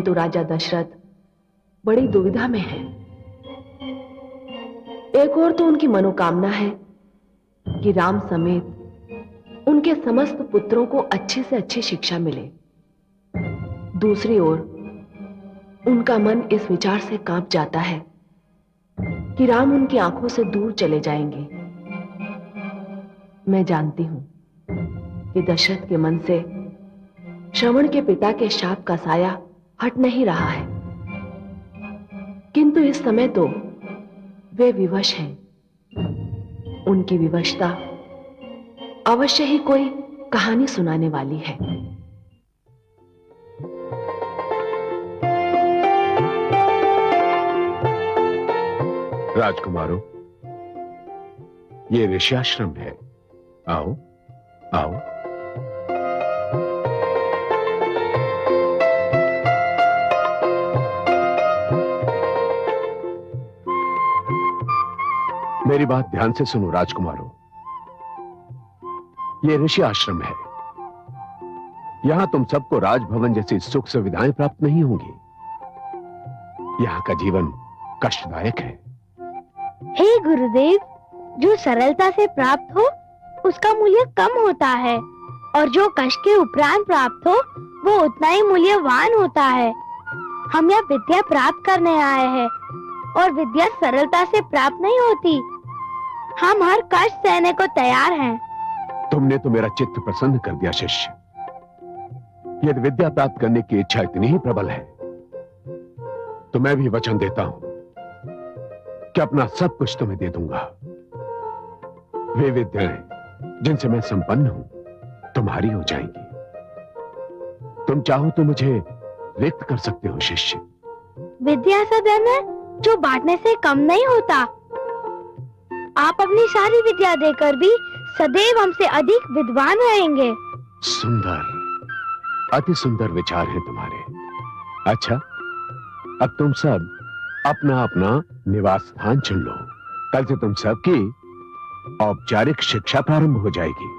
किंतु राजा दशरथ बड़ी दुविधा में है। एक और तो उनकी मनोकामना है कि राम समेत उनके समस्त पुत्रों को अच्छे से अच्छी शिक्षा मिले। दूसरी ओर उनका मन इस विचार से कांप जाता है कि राम उनकी आंखों से दूर चले जाएंगे। मैं जानती हूं कि दशरथ के मन से श्रवण के पिता के शाप का साया हट नहीं रहा है, किंतु इस समय तो वे विवश हैं। उनकी विवशता अवश्य ही कोई कहानी सुनाने वाली है। राजकुमारों, ये ऋषियाश्रम है। आओ आओ। मेरी बात ध्यान से सुनो राजकुमारों। ये ऋषि आश्रम है। यहां तुम सबको राजभवन जैसी सुख सुविधाएं प्राप्त नहीं होंगी। यहां का जीवन कष्टदायक है। हे गुरुदेव, जो सरलता से प्राप्त हो उसका मूल्य कम होता है, और जो कष्ट के उपरांत प्राप्त हो वो उतना ही मूल्यवान होता है। हम यहाँ विद्या प्राप्त करने आए हैं, और विद्या सरलता से प्राप्त नहीं होती। हम हर कष्ट सहने को तैयार हैं। तुमने तो मेरा चित्त प्रसन्न कर दिया शिष्य। यदि विद्या प्राप्त करने की इच्छा इतनी ही प्रबल है तो मैं भी वचन देता हूं कि अपना सब कुछ तुम्हें दे दूंगा। वे विद्याएं जिनसे मैं संपन्न हूं तुम्हारी हो जाएंगी। तुम चाहो तो मुझे रिक्त कर सकते हो शिष्य। विद्या ऐसा धन है जो बांटने से कम नहीं होता। आप अपनी सारी विद्या देकर भी सदैव हमसे अधिक विद्वान रहेंगे। सुंदर, अति सुंदर विचार हैं तुम्हारे। अच्छा, अब तुम सब अपना अपना निवास स्थान चुन लो। कल से तुम सबकी औपचारिक शिक्षा प्रारंभ हो जाएगी।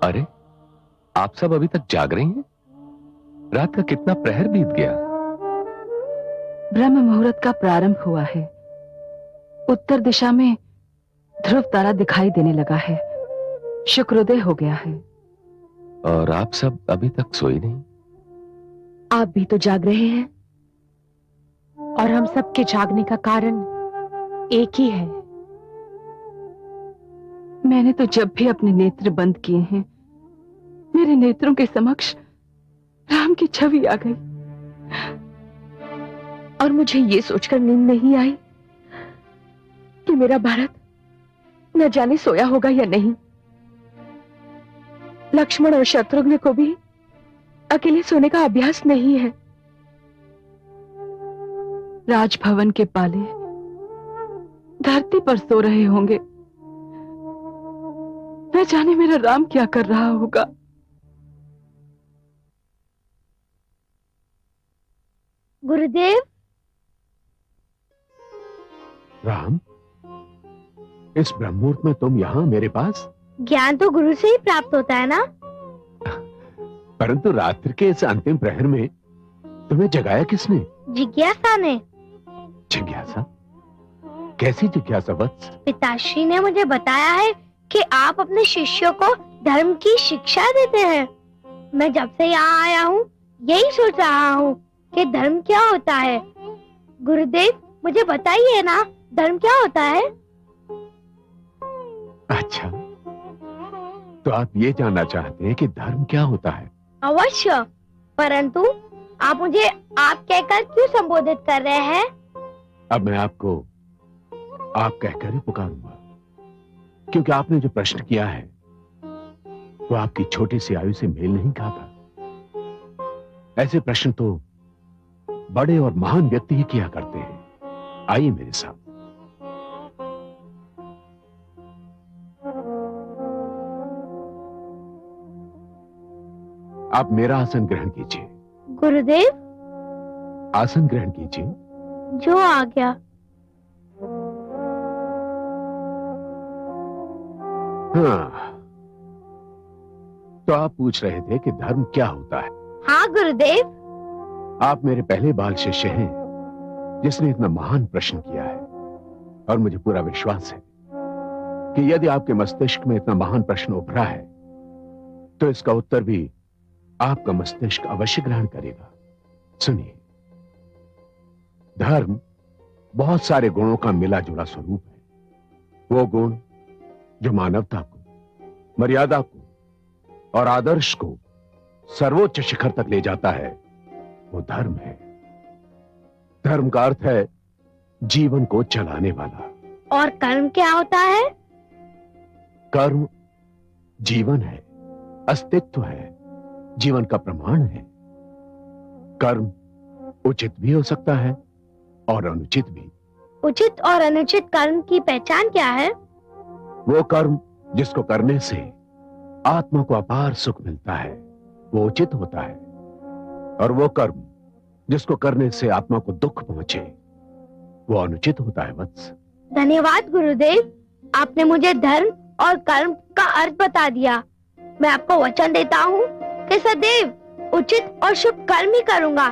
अरे, आप सब अभी तक जाग रहे हैं? रात का कितना प्रहर बीत गया। ब्रह्म मुहूर्त का प्रारंभ हुआ है। उत्तर दिशा में ध्रुव तारा दिखाई देने लगा है। शुक्रोदय हो गया है। और आप सब अभी तक सोए नहीं? आप भी तो जाग रहे हैं, और हम सबके जागने का कारण एक ही है। मैंने तो जब भी अपने नेत्र बंद किए हैं, मेरे नेत्रों के समक्ष राम की छवि आ गई, और मुझे ये सोचकर नींद नहीं आई कि मेरा भारत न जाने सोया होगा या नहीं। लक्ष्मण और शत्रुघ्न को भी अकेले सोने का अभ्यास नहीं है। राजभवन के पाले धरती पर सो रहे होंगे। न जाने मेरा राम क्या कर रहा होगा। गुरुदेव, राम, इस ब्रह्ममुहूर्त में तुम यहां मेरे पास? ज्ञान तो गुरु से ही प्राप्त होता है ना। परंतु रात्रि के इस अंतिम प्रहर में तुम्हें जगाया किसने? जिज्ञासा ने। जिज्ञासा? कैसी जिज्ञासा वत्स? पिताश्री ने मुझे बताया है कि आप अपने शिष्यों को धर्म की शिक्षा देते हैं। मैं जब से यहाँ आया हूँ यही सोच रहा हूँ कि धर्म क्या होता है। गुरुदेव मुझे बताइए ना, धर्म क्या होता है? अच्छा, तो आप ये जानना चाहते हैं कि धर्म क्या होता है? अवश्य, परंतु आप मुझे आप कहकर क्यों संबोधित कर रहे हैं? अब मैं आपको आप कहकर ही पुकारूंगा, क्योंकि आपने जो प्रश्न किया है वो आपकी छोटी सी आयु से मेल नहीं खाता। ऐसे प्रश्न तो बड़े और महान व्यक्ति ही किया करते हैं। आइए मेरे साथ। आप मेरा आसन ग्रहण कीजिए। गुरुदेव, आसन ग्रहण कीजिए। जो आ गया। हाँ, तो आप पूछ रहे थे कि धर्म क्या होता है। हाँ गुरुदेव। आप मेरे पहले बाल शिष्य हैं जिसने इतना महान प्रश्न किया है, और मुझे पूरा विश्वास है कि यदि आपके मस्तिष्क में इतना महान प्रश्न उभरा है तो इसका उत्तर भी आपका मस्तिष्क अवश्य ग्रहण करेगा। सुनिए, धर्म बहुत सारे गुणों का मिला जुला स्वरूप है। वो गुण जो मानवता को, मर्यादा को और आदर्श को सर्वोच्च शिखर तक ले जाता है, वो धर्म है। धर्म का अर्थ है जीवन को चलाने वाला। और कर्म क्या होता है? कर्म जीवन है, अस्तित्व है, जीवन का प्रमाण है। कर्म उचित भी हो सकता है और अनुचित भी। उचित और अनुचित कर्म की पहचान क्या है? वो कर्म जिसको करने से आत्मा को अपार सुख मिलता है वो उचित होता है, और वो कर्म जिसको करने से आत्मा को दुख पहुंचे वो अनुचित होता है वत्स। धन्यवाद गुरुदेव, आपने मुझे धर्म और कर्म का अर्थ बता दिया। मैं आपको वचन देता हूँ कि सदैव उचित और शुभ कर्म ही करूँगा।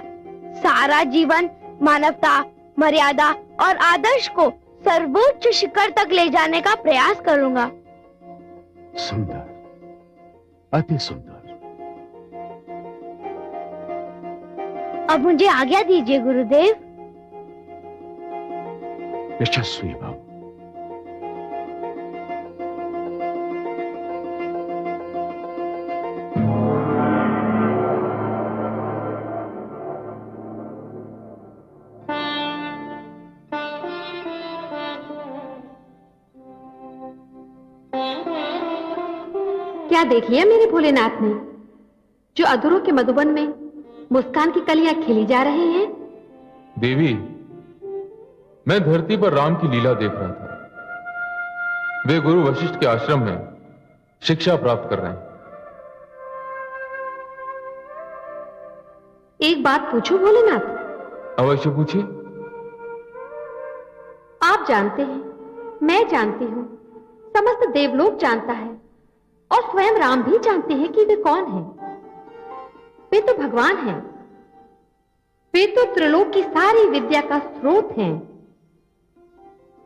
सारा जीवन मानवता, मर्यादा और आदर्श को सर्वोच्च शिखर तक ले जाने का प्रयास करूँगा। सुंदर, अति सुंदर। अब मुझे आज्ञा दीजिए गुरुदेव। यशस्वी भव। क्या देख लिया मेरे भोलेनाथ ने, जो अधरों के मधुबन में मुस्कान की कलियां खिली जा रही हैं? देवी, मैं धरती पर राम की लीला देख रहा था। वे गुरु वशिष्ठ के आश्रम में शिक्षा प्राप्त कर रहे हैं। एक बात पूछूं भोलेनाथ? अवश्य पूछिए। आप जानते हैं, मैं जानती हूं, समस्त देवलोक जानता है, और स्वयं राम भी जानते हैं कि वे कौन हैं। वे तो भगवान हैं। वे तो त्रिलोक की सारी विद्या का स्रोत हैं।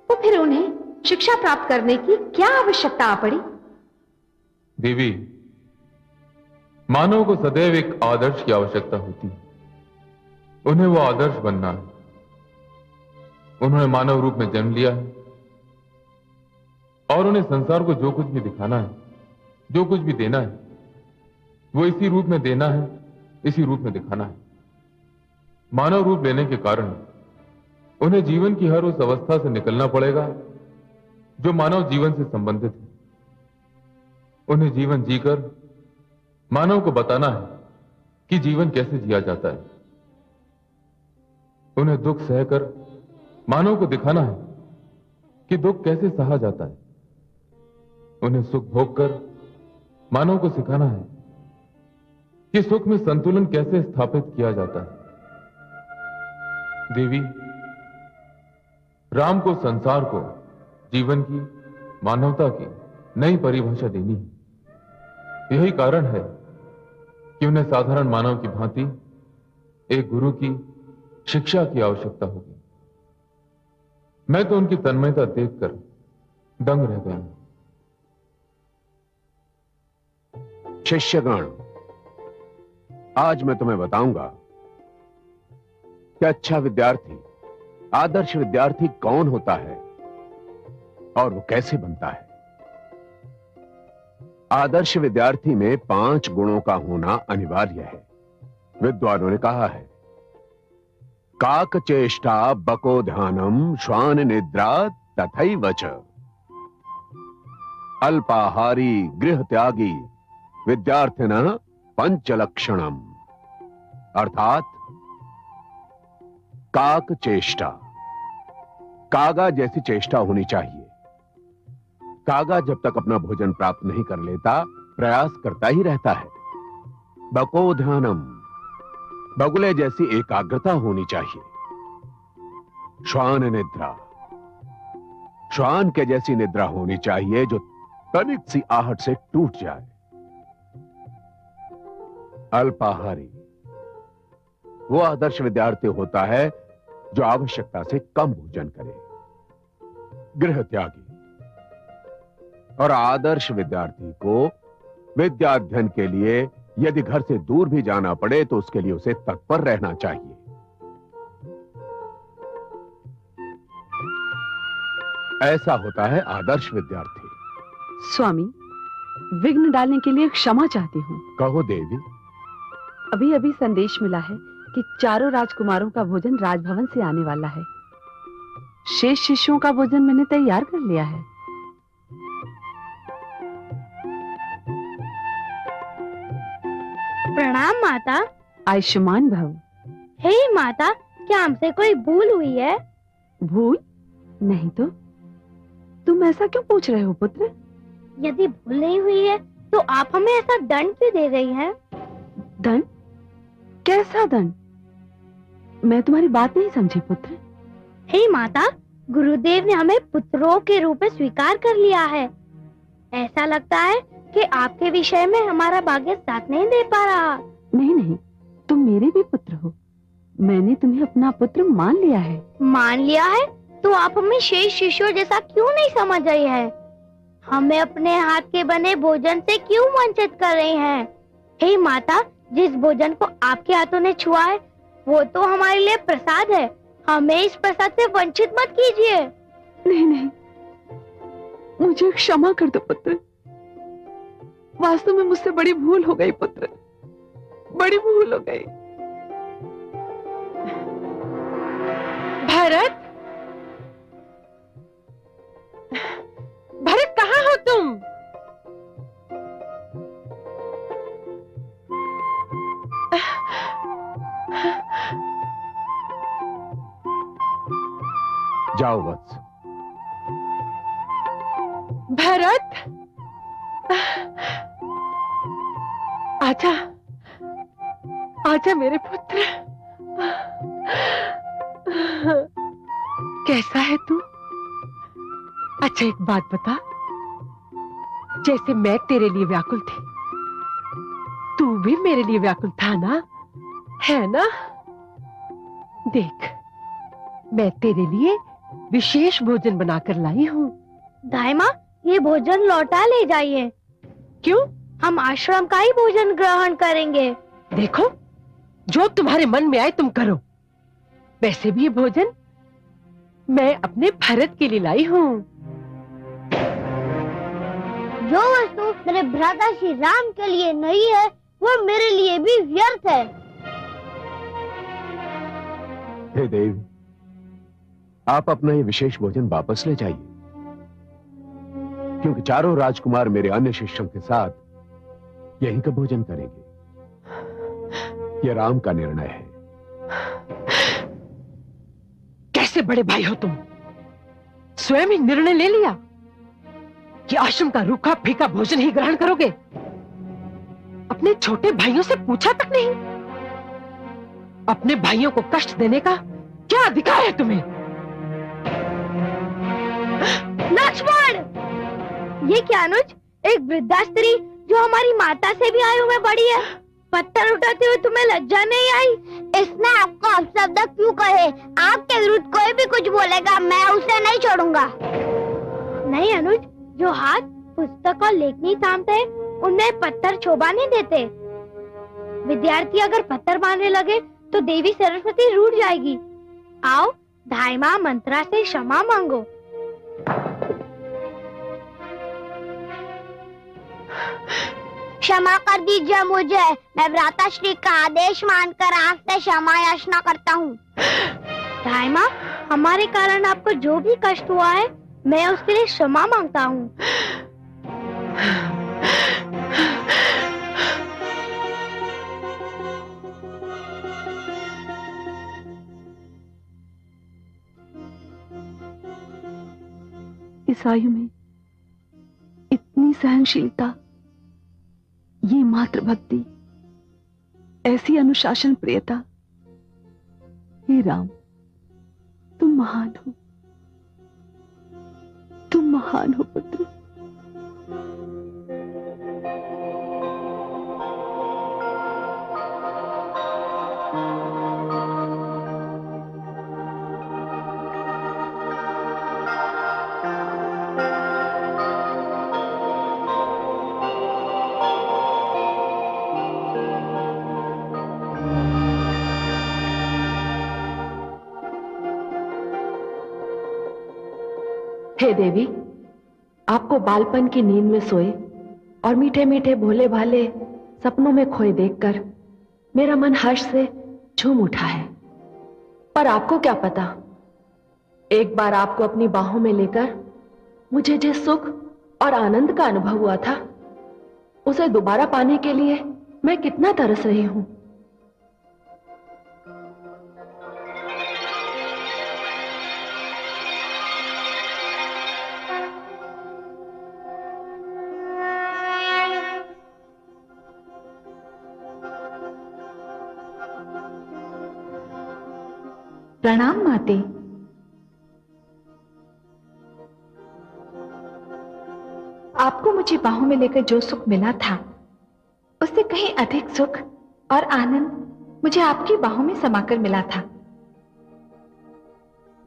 तो फिर उन्हें शिक्षा प्राप्त करने की क्या आवश्यकता आ पड़ी? देवी, मानव को सदैव एक आदर्श की आवश्यकता होती है। उन्हें वो आदर्श बनना है। उन्होंने मानव रूप में जन्म लिया है, और उन्हें संसार को जो कुछ भी दिखाना है, जो कुछ भी देना है, वो इसी रूप में देना है, इसी रूप में दिखाना है। मानव रूप लेने के कारण उन्हें जीवन की हर उस अवस्था से निकलना पड़ेगा जो मानव जीवन से संबंधित है। उन्हें जीवन जीकर मानव को बताना है कि जीवन कैसे जिया जाता है। उन्हें दुख सहकर मानव को दिखाना है कि दुख कैसे सहा जाता है। उन्हें सुख भोगकर मानव को सिखाना है कि सुख में संतुलन कैसे स्थापित किया जाता है। देवी, राम को संसार को जीवन की, मानवता की नई परिभाषा देनी है। यही कारण है कि उन्हें साधारण मानव की भांति एक गुरु की शिक्षा की आवश्यकता होगी। मैं तो उनकी तन्मयता देखकर दंग रह गया हूं। शिष्यगण, आज मैं तुम्हें बताऊंगा कि अच्छा विद्यार्थी, आदर्श विद्यार्थी कौन होता है और वो कैसे बनता है। आदर्श विद्यार्थी में 5 गुणों का होना अनिवार्य है। विद्वानों ने कहा है, काक चेष्टा बको ध्यानम श्वान निद्रा तथैव च, अल्पाहारी गृह त्यागी विद्यार्थिनः पंचलक्षणम। अर्थात काक चेष्टा, कागा जैसी चेष्टा होनी चाहिए। कागा जब तक अपना भोजन प्राप्त नहीं कर लेता प्रयास करता ही रहता है। बको ध्यानम, बगुले जैसी एकाग्रता होनी चाहिए। श्वान निद्रा, श्वान के जैसी निद्रा होनी चाहिए जो तनिक सी आहट से टूट जाए। अल्पाहारी, वो आदर्श विद्यार्थी होता है जो आवश्यकता से कम भोजन करे। गृह त्यागी, और आदर्श विद्यार्थी को विद्या अध्ययन के लिए यदि घर से दूर भी जाना पड़े तो उसके लिए उसे तत्पर रहना चाहिए। ऐसा होता है आदर्श विद्यार्थी। स्वामी, विघ्न डालने के लिए क्षमा चाहती हूँ। कहो देवी। अभी अभी संदेश मिला है कि चारों राजकुमारों का भोजन राजभवन से आने वाला है। शेष शिष्यों का भोजन मैंने तैयार कर लिया है। प्रणाम माता। आयुष्मान भव। हे माता, क्या हमसे कोई भूल हुई है? भूल नहीं तो तुम ऐसा क्यों पूछ रहे हो पुत्र? यदि भूल नहीं हुई है तो आप हमें ऐसा दंड क्यों दे रही हैं? दंड? कैसा दंड? मैं तुम्हारी बात नहीं समझी पुत्र। हे माता, गुरुदेव ने हमें पुत्रों के रूप में स्वीकार कर लिया है। ऐसा लगता है कि आपके विषय में हमारा भाग्य साथ नहीं दे पा रहा। नहीं नहीं, तुम मेरे भी पुत्र हो। मैंने तुम्हें अपना पुत्र मान लिया है। मान लिया है तो आप हमें शेष शिष्यों जैसा क्यों नहीं समझ रही हैं? हमें अपने हाथ के बने भोजन से क्यों वंचित कर रही हैं? हे माता, जिस भोजन को आपके हाथों ने छुआ है वो तो हमारे लिए प्रसाद है। हमें इस प्रसाद से वंचित मत कीजिए। नहीं नहीं, मुझे क्षमा कर दो पुत्र। वास्तव में मुझसे बड़ी भूल हो गई पुत्र, बड़ी भूल हो गई। भरत, भरत कहाँ हो तुम? जाओ वत्स। भरत, आजा, आजा मेरे पुत्र। कैसा है तू? अच्छा एक बात बता, जैसे मैं तेरे लिए व्याकुल थी, तू भी मेरे लिए व्याकुल था ना? है ना? देख, मैं तेरे लिए विशेष भोजन बनाकर लाई हूँ। दाई माँ, ये भोजन लौटा ले जाइए। क्यों? हम आश्रम का ही भोजन ग्रहण करेंगे। देखो, जो तुम्हारे मन में आए तुम करो। वैसे भी ये भोजन मैं अपने भरत के लिए लाई हूँ। जो वस्तु मेरे भ्राता श्री राम के लिए नहीं है वो मेरे लिए भी व्यर्थ है। हे देवी, आप अपना ये विशेष भोजन वापस ले जाइए, क्योंकि चारों राजकुमार मेरे अन्य शिष्यों के साथ यहीं का भोजन करेंगे। यह राम का निर्णय है। कैसे बड़े भाई हो तुम? स्वयं ही निर्णय ले लिया कि आश्रम का रूखा फीका भोजन ही ग्रहण करोगे? अपने छोटे भाइयों से पूछा तक नहीं? अपने भाइयों को कष्ट देने का क्या अधिकार है तुम्हें? ये क्या अनुज, एक वृद्धा स्त्री जो हमारी माता से भी आयु में बड़ी है, पत्थर उठाते हुए तुम्हें लज्जा नहीं आई? इसने आपको अपशब्द क्यों कहे? आपके विरुद्ध कोई भी कुछ बोलेगा, मैं उसे नहीं छोड़ूंगा। नहीं अनुज, जो हाथ पुस्तक और लेखनी थामते हैं उन्हें पत्थर शोभा नहीं देते। विद्यार्थी अगर पत्थर मारने लगे तो देवी सरस्वती रूठ जाएगी। आओ धाइमा मंत्रा से क्षमा मांगो। क्षमा कर दीजिए मुझे, मैं भ्राताश्री का आदेश मानकर आपसे क्षमा याचना करता हूँ। धाइमा, हमारे कारण आपको जो भी कष्ट हुआ है मैं उसके लिए क्षमा मांगता हूँ। इस आयु में इतनी सहनशीलता, ये मातृभक्ति, ऐसी अनुशासन प्रियता। हे राम, तुम महान हो, तुम महान हो पुत्र। हे देवी, आपको बालपन की नींद में सोए और मीठे मीठे भोले भाले सपनों में खोए देखकर मेरा मन हर्ष से झूम उठा है। पर आपको क्या पता, एक बार आपको अपनी बाहों में लेकर मुझे जिस सुख और आनंद का अनुभव हुआ था, उसे दोबारा पाने के लिए मैं कितना तरस रही हूं। प्रणाम माते। आपको मुझे बाहों में लेकर जो सुख मिला था, उससे कहीं अधिक सुख और आनंद मुझे आपकी बाहों में समाकर मिला था।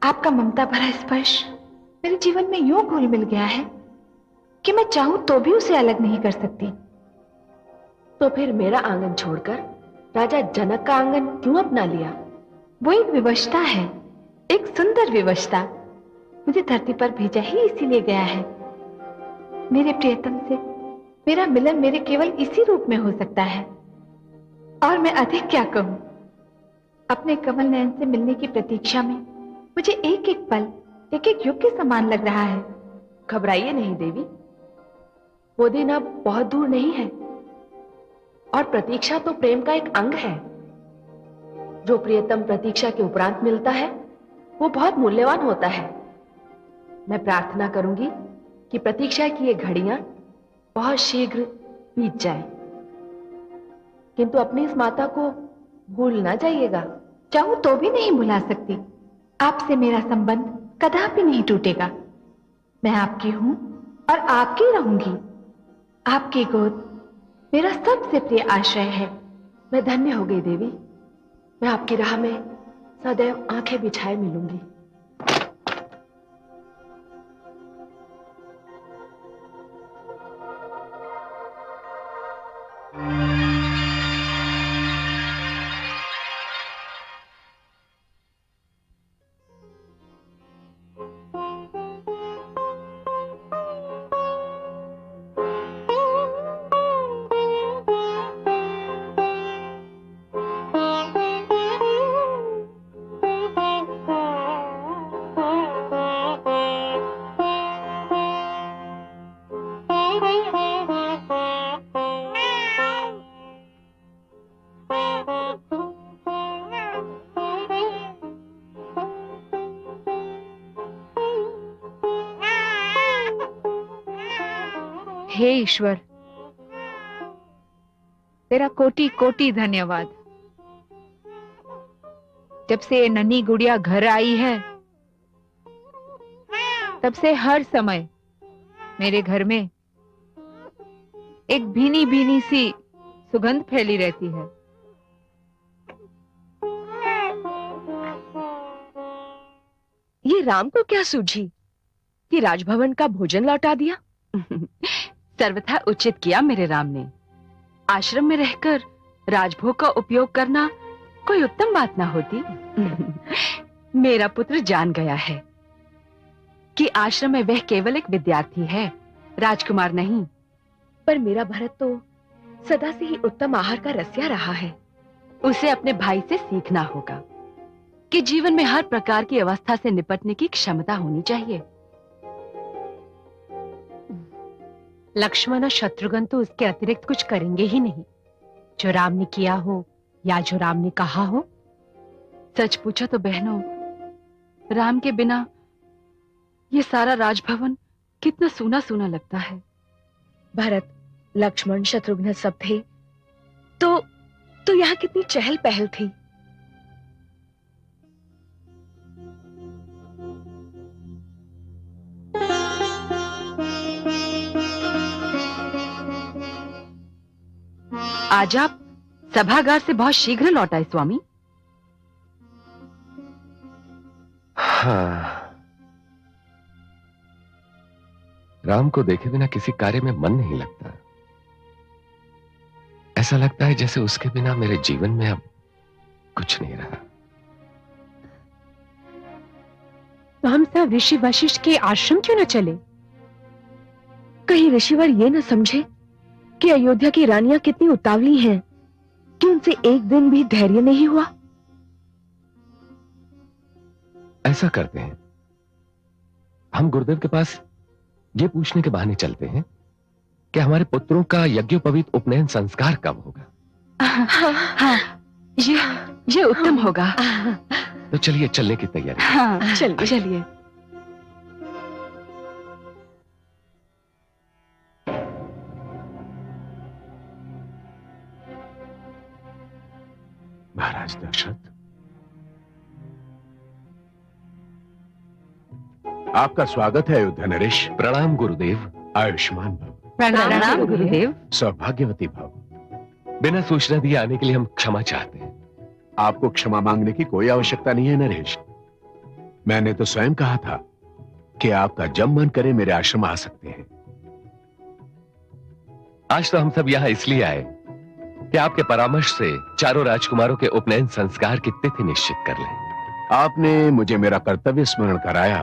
आपका ममता भरा स्पर्श मेरे जीवन में यूं घुल मिल गया है कि मैं चाहूं तो भी उसे अलग नहीं कर सकती। तो फिर मेरा आंगन छोड़कर राजा जनक का आंगन क्यों अपना लिया? वो एक विवशता है, एक सुंदर विवशता। मुझे धरती पर भेजा ही इसीलिए गया है। मेरे प्रियतम से मेरा मिलन मेरे केवल इसी रूप में हो सकता है। और मैं अधिक क्या कहूं, अपने कमल नयन से मिलने की प्रतीक्षा में मुझे एक एक पल एक एक युग के समान लग रहा है। घबराइए नहीं देवी, वो दिन अब बहुत दूर नहीं है। और प्रतीक्षा तो प्रेम का एक अंग है। जो प्रियतम प्रतीक्षा के उपरांत मिलता है वो बहुत मूल्यवान होता है। मैं प्रार्थना करूंगी कि प्रतीक्षा की ये घड़ियां बहुत शीघ्र बीत जाए, किंतु अपनी इस माता को भूल ना जाइएगा। चाहूं तो भी नहीं भुला सकती। आपसे मेरा संबंध कदापि नहीं टूटेगा। मैं आपकी हूं और आपकी रहूंगी। आपकी गोद मेरा सबसे प्रिय आश्रय है। मैं धन्य हो गई देवी। मैं आपकी राह में सदैव आंखें बिछाए मिलूंगी। हे ईश्वर, तेरा कोटि कोटि धन्यवाद। जब से ये नन्ही गुड़िया घर आई है, तब से हर समय मेरे घर में एक भीनी भीनी सी सुगंध फैली रहती है। ये राम को क्या सूझी कि राजभवन का भोजन लौटा दिया? सर्वथा उचित किया मेरे राम ने। आश्रम में रहकर राजभोग का उपयोग करना कोई उत्तम बात ना होती। मेरा पुत्र जान गया है कि आश्रम में वह केवल एक विद्यार्थी है, राजकुमार नहीं। पर मेरा भरत तो सदा से ही उत्तम आहार का रसिया रहा है। उसे अपने भाई से सीखना होगा कि जीवन में हर प्रकार की अवस्था से निपटने की क्षमता होनी चाहिए। लक्ष्मण और शत्रुघ्न तो उसके अतिरिक्त कुछ करेंगे ही नहीं। जो राम ने किया हो या जो राम ने कहा हो। सच पूछा तो बहनों, राम के बिना ये सारा राजभवन कितना सूना सूना लगता है। भरत, लक्ष्मण, शत्रुघ्न सब थे तो यहाँ कितनी चहल पहल थी। आज आप सभागार से बहुत शीघ्र लौट आए स्वामी। हाँ, राम को देखे बिना किसी कार्य में मन नहीं लगता। ऐसा लगता है जैसे उसके बिना मेरे जीवन में अब कुछ नहीं रहा। तो हम सब ऋषि वशिष्ठ के आश्रम क्यों न चले? कहीं ऋषिवर ये न समझे कि अयोध्या की रानियां कितनी उतावली हैं कि उनसे एक दिन भी धैर्य नहीं हुआ। ऐसा करते हैं, हम गुरुदेव के पास ये पूछने के बहाने चलते हैं कि हमारे पुत्रों का यज्ञोपवीत उपनयन संस्कार कब होगा। हाँ, ये उत्तम होगा। तो चलिए चलने की तैयारी। हाँ, चलिए। महाराज दशरथ, आपका स्वागत है अयोध्या नरेश। प्रणाम गुरुदेव। आयुष्मान भव। प्रणाम गुरुदेव। सौभाग्यवती भव। बिना सूचना दिए आने के लिए हम क्षमा चाहते हैं। आपको क्षमा मांगने की कोई आवश्यकता नहीं है नरेश। मैंने तो स्वयं कहा था कि आपका जब मन करे मेरे आश्रम आ सकते हैं। आज तो हम सब यहाँ इसलिए आए कि आपके परामर्श से चारों राजकुमारों के उपनयन संस्कार की तिथि निश्चित कर लें। आपने मुझे मेरा कर्तव्य स्मरण कराया,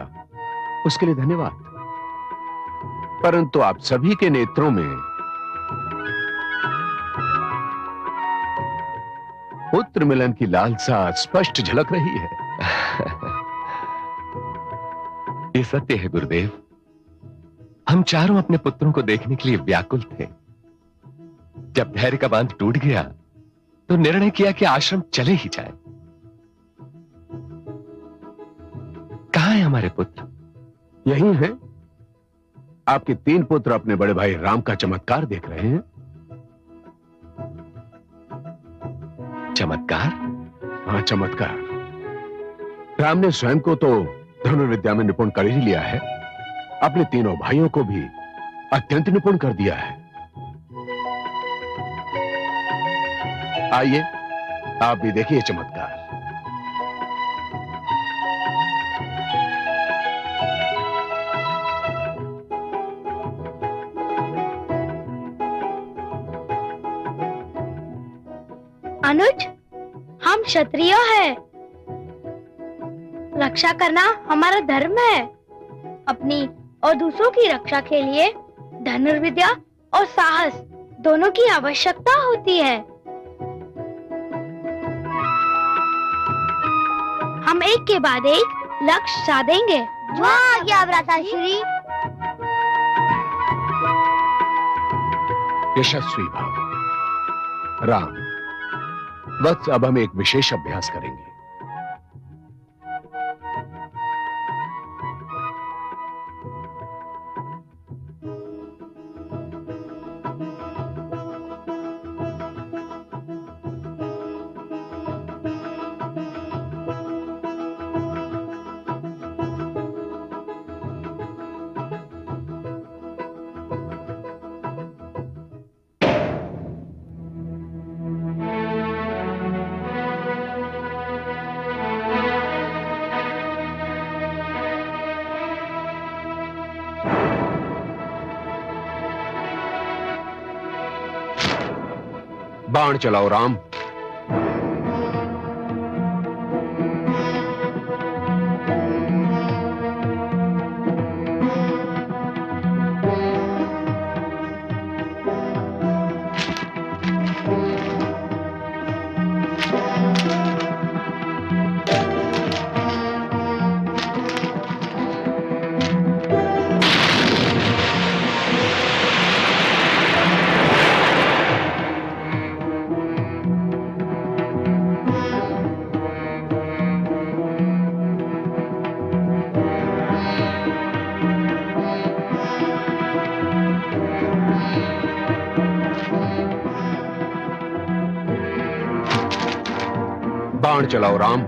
उसके लिए धन्यवाद। परंतु आप सभी के नेत्रों में पुत्र मिलन की लालसा स्पष्ट झलक रही है। ये सत्य है गुरुदेव। हम चारों अपने पुत्रों को देखने के लिए व्याकुल थे। जब धैर्य का बांध टूट गया तो निर्णय किया कि आश्रम चले ही जाए। कहां है हमारे पुत्र? यही है। आपके 3 पुत्र अपने बड़े भाई राम का चमत्कार देख रहे हैं। चमत्कार? हाँ, चमत्कार। राम ने स्वयं को तो धनुर्विद्या में निपुण कर ही लिया है, अपने तीनों भाइयों को भी अत्यंत निपुण कर दिया है। आइए, आप भी देखिए चमत्कार। अनुज, हम क्षत्रिय हैं। रक्षा करना हमारा धर्म है। अपनी और दूसरों की रक्षा के लिए धनुर्विद्या और साहस दोनों की आवश्यकता होती है। हम एक के बाद एक लक्ष्य साधेंगे। जो आज्ञा भ्राताश्री। यशस्वी भव। राम, वत्स, अब हम एक विशेष अभ्यास करेंगे। बाण चलाओ राम। बाण चलाओ राम।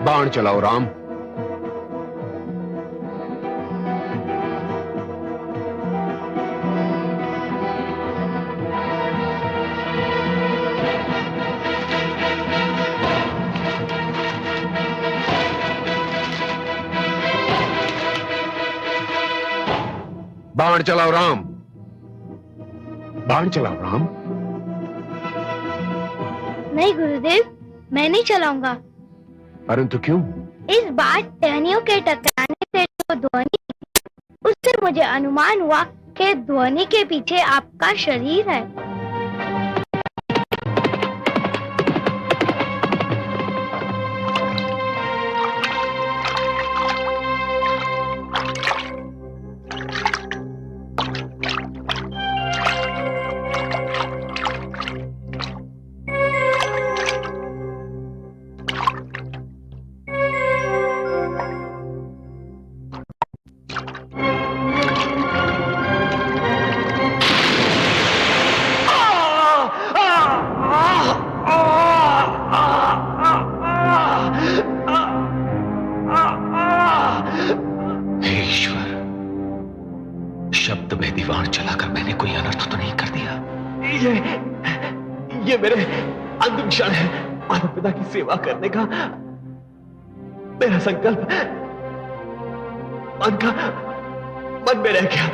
बाण चलाओ राम। बाण चलाओ राम। बाण चलाओ राम। नहीं गुरुदेव, मैं नहीं चलाऊंगा। परंतु क्यों? इस बार टहनियों के टकराने से जो ध्वनि, उससे मुझे अनुमान हुआ कि ध्वनि के पीछे आपका शरीर है। शब्द में दीवार चलाकर मैंने कोई अनर्थ तो नहीं कर दिया? ये मेरे अंतिम क्षण है। माता पिता की सेवा करने का मेरा संकल्प मन में रह गया।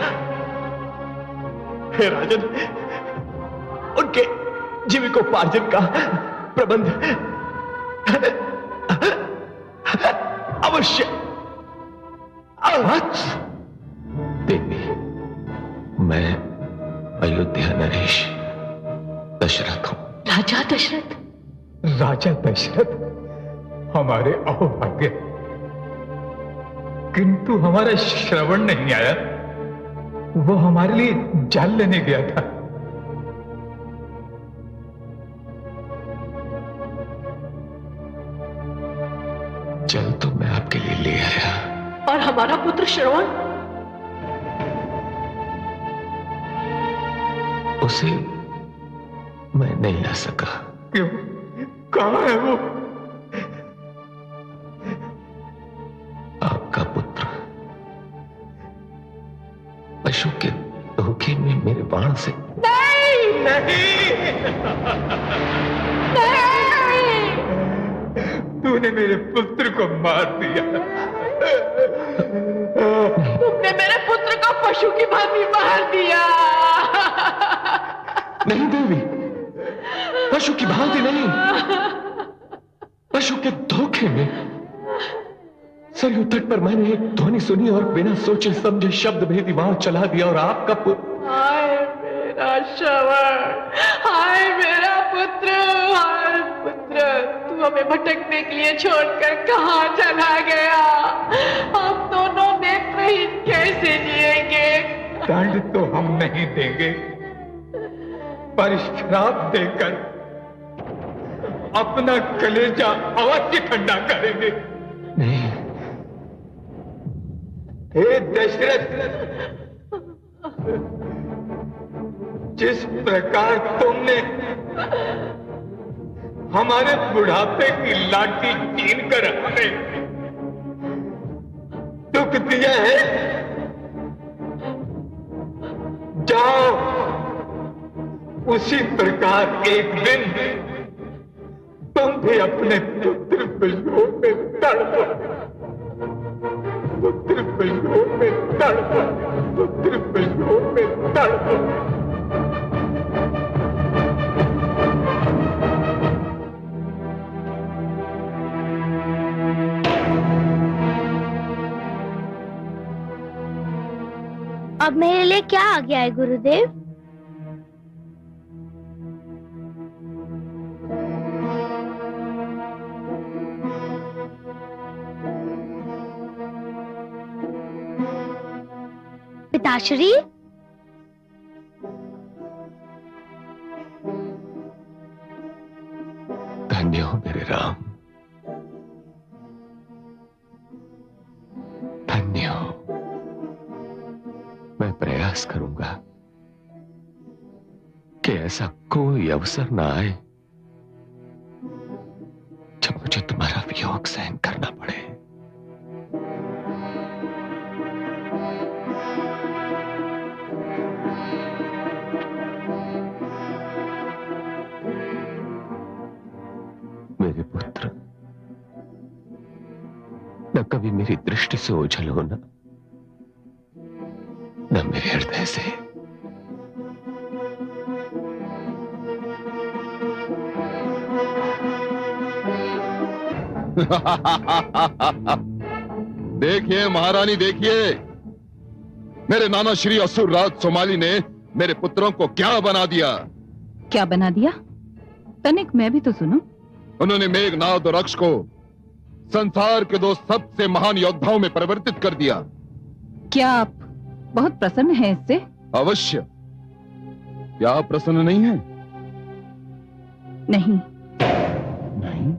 हे राजन, उनके जीविकोपार्जन का प्रबंध अवश्य। देवी, मैं अयोध्या नरेश दशरथ हूं। राजा दशरथ? राजा दशरथ हमारे अहोभाग्य, किंतु हमारा श्रवण नहीं आया। वो हमारे लिए जल लेने गया था। जल तो मैं आपके लिए ले आया। और हमारा पुत्र श्रवण? उसे मैं नहीं ला सका। क्यों? कहां है वो? आपका पुत्र पशु के धोखे में मेरे बाण से। नहीं, तूने मेरे पुत्र को मार दिया। तुमने मेरे पुत्र को पशु की भांति मार दिया। नहीं देवी, पशु की भांति नहीं, पशु के धोखे में। सरयू तट पर मैंने एक ध्वनि सुनी और बिना सोचे समझे शब्द भेदी वार चला दिया और आपका पुत्र। हाय मेरा श्रवण, हाय मेरा पुत्र, हाय पुत्र, तू हमें भटकने के लिए छोड़कर कहां चला गया? हम दोनों नेत्रहीन कैसे जिएंगे? दंड तो हम नहीं देंगे, पर श्राप देकर अपना कलेजा अवश्य ठंडा करेंगे। नहीं। हे दशरथ, जिस प्रकार तुमने हमारे बुढ़ापे की लाठी छीन कर हमें दुख दिया है, जाओ उसी प्रकार एक दिन तुम भी अपने पुत्र वियोग में तड़पो, पुत्र वियोग में तड़पो, पुत्र वियोग में तड़पो। अब मेरे लिए क्या आ गया है गुरुदेव? पिताश्री, धन्य हो मेरे राम, धन्य हो। मैं प्रयास करूंगा कि ऐसा कोई अवसर ना आए जब मुझे तुम्हारा वियोग सहन करना पड़े। मेरे पुत्र, न कभी मेरी दृष्टि से ओझल होना, न मेरे हृदय से। देखिए महारानी, देखिए मेरे नाना श्री असुरराज सोमाली ने मेरे पुत्रों को क्या बना दिया। क्या बना दिया? तनिक मैं भी तो सुनो। उन्होंने मेघनाद और अक्ष को संसार के 2 सबसे महान योद्धाओं में परिवर्तित कर दिया। क्या आप बहुत प्रसन्न हैं इससे? अवश्य। क्या आप प्रसन्न नहीं हैं? नहीं। नहीं?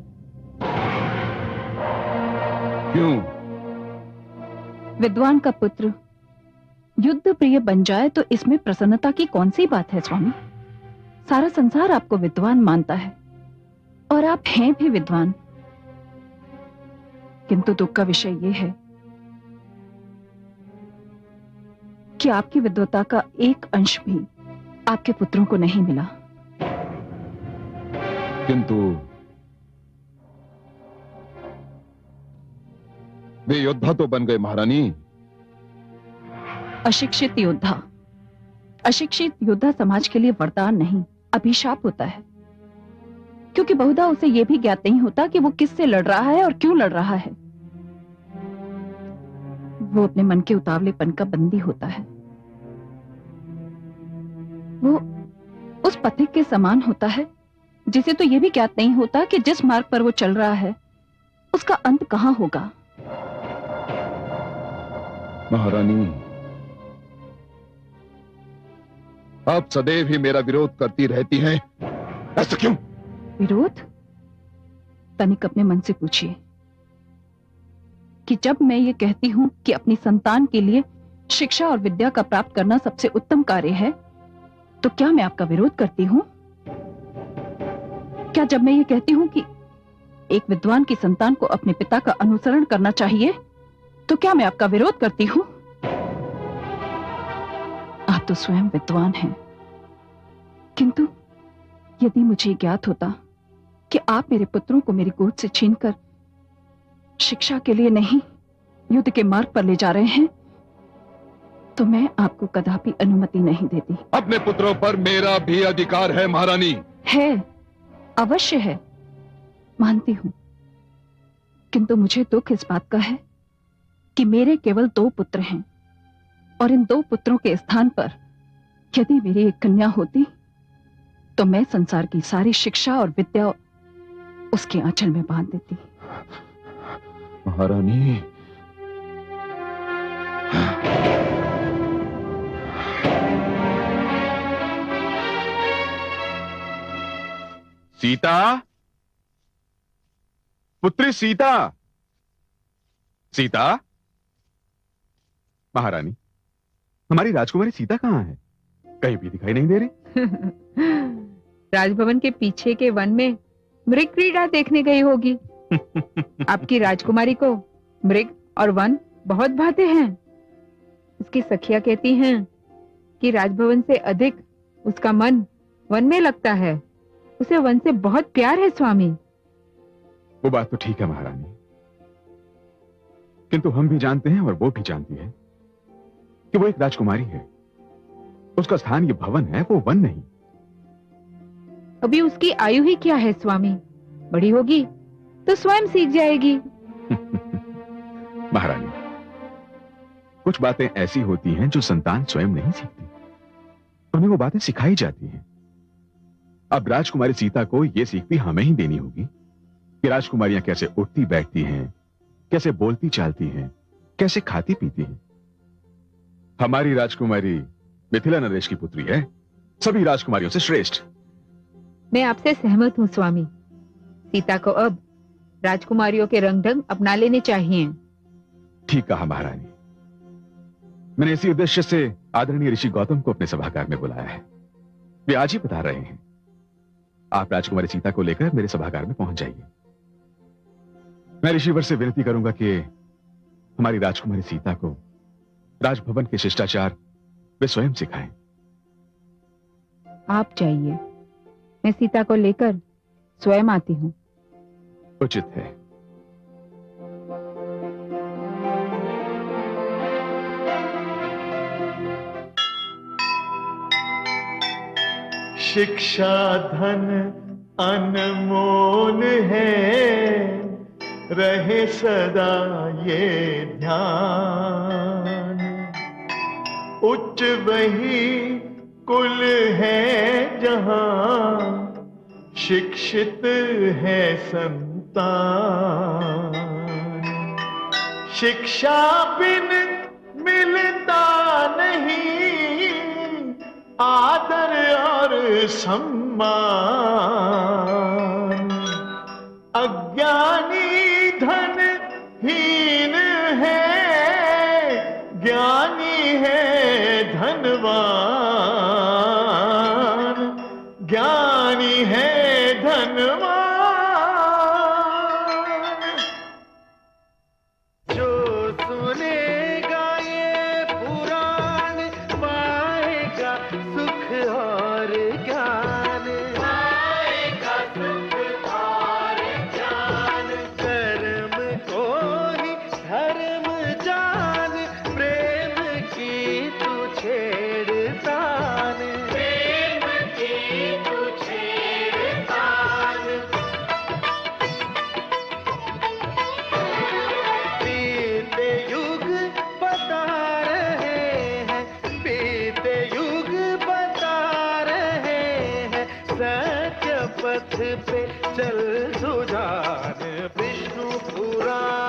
क्यों? विद्वान का पुत्र युद्ध प्रिय बन जाए तो इसमें प्रसन्नता की कौन सी बात है स्वामी? सारा संसार आपको विद्वान मानता है और आप हैं भी विद्वान, किंतु दुख का विषय यह है कि आपकी विद्वता का एक अंश भी आपके पुत्रों को नहीं मिला। किंतु वे योद्धा तो बन गए महारानी। अशिक्षित योद्धा, अशिक्षित योद्धा समाज के लिए वरदान नहीं, अभिशाप होता है, क्योंकि बहुधा उसे यह भी ज्ञात नहीं होता कि वो किससे लड़ रहा है और क्यों लड़ रहा है। वो अपने मन के उतावलेपन का बंदी होता है। वो उस पथिक के समान होता है जिसे तो यह भी ज्ञात नहीं होता कि जिस मार्ग पर वो चल रहा है उसका अंत कहां होगा। महारानी, आप सदैव ही मेरा विरोध करती रहती हैं, ऐसा क्यों? विरोध? तनिक अपने मन से पूछिए कि जब मैं ये कहती हूं कि अपनी संतान के लिए शिक्षा और विद्या का प्राप्त करना सबसे उत्तम कार्य है, तो क्या मैं आपका विरोध करती हूं? क्या जब मैं ये कहती हूं कि एक विद्वान की संतान को अपने पिता का अनुसरण करना चाहिए, तो क्या मैं आपका विरोध करती हूं? आप तो स्वयं विद्वान हैं, किंतु यदि मुझे ज्ञात होता कि आप मेरे पुत्रों को मेरी गोद से छीनकर शिक्षा के लिए नहीं युद्ध के मार्ग पर ले जा रहे हैं, तो मैं आपको कदापि अनुमति नहीं देती। अपने पुत्रों पर मेरा भी अधिकार है महारानी। है, अवश्य है, मानती हूं, किंतु मुझे दुख इस बात का है कि मेरे केवल 2 पुत्र हैं और इन 2 पुत्रों के स्थान पर यदि मेरी एक कन्या होती तो मैं संसार की सारी शिक्षा और विद्या उसके आंचल में बांध देती। महारानी, सीता, पुत्री सीता, सीता। महारानी, हमारी राजकुमारी सीता कहाँ है? कहीं भी दिखाई नहीं दे रही। राजभवन के पीछे के वन में मृग क्रीड़ा देखने गई होगी। आपकी राजकुमारी को मृग और वन बहुत भाते हैं। उसकी सखियां कहती हैं कि राजभवन से अधिक उसका मन वन में लगता है। उसे वन से बहुत प्यार है स्वामी। वो बात तो ठीक है महारानी, किंतु हम भी जानते हैं और वो भी जानती है कि वो एक राजकुमारी है। उसका स्थान ये भवन है, वो वन नहीं। अभी उसकी आयु ही क्या है स्वामी, बड़ी होगी तो स्वयं सीख जाएगी। महारानी, कुछ बातें ऐसी होती हैं जो संतान स्वयं नहीं सीखती, उन्हें वो बातें सिखाई जाती हैं। अब राजकुमारी सीता को ये सीख भी हमें ही देनी होगी कि राजकुमारियां कैसे उठती बैठती हैं, कैसे बोलती चालती हैं, कैसे खाती पीती हैं। हमारी राजकुमारी मिथिला नरेश की पुत्री है, सभी राजकुमारियों से श्रेष्ठ। मैं आपसे सहमत हूँ स्वामी। सीता को अब राजकुमारियों के रंग ढंग अपना लेने चाहिए। ठीक कहा महारानी। मैंने इसी उद्देश्य से आदरणीय ऋषि गौतम को अपने सभागार में बुलाया है। वे आज ही बता रहे हैं। आप राजकुमारी सीता को लेकर मेरे सभागार में पहुंच जाइए। मैं ऋषिवर से विनती करूंगा कि हमारी राजकुमारी सीता को राजभवन के शिष्टाचार वे स्वयं सिखाएं। आप जाइए, मैं सीता को लेकर स्वयं आती हूँ। उचित है। शिक्षा धन अनमोल है, रहे सदा ये ध्यान। उच्च वही कुल है जहां, शिक्षित है संतान। शिक्षा बिन मिलता नहीं आदर और सम्मान। अज्ञानी धन हीन है, ज्ञानी है धनवान। ज्ञानी है धनवान। जो सुनेगा ये पुराण पाएगा सुख और ज्ञान। पाएगा सुख और ज्ञान। कर्म को ही धर्म जान, प्रेम की तू छेड़तान। प्रेम की तू छेड़तान। बीते युग बता रहे हैं, बीते युग बता रहे हैं, सत्य पथ पे चल सुजान। विष्णु पुराण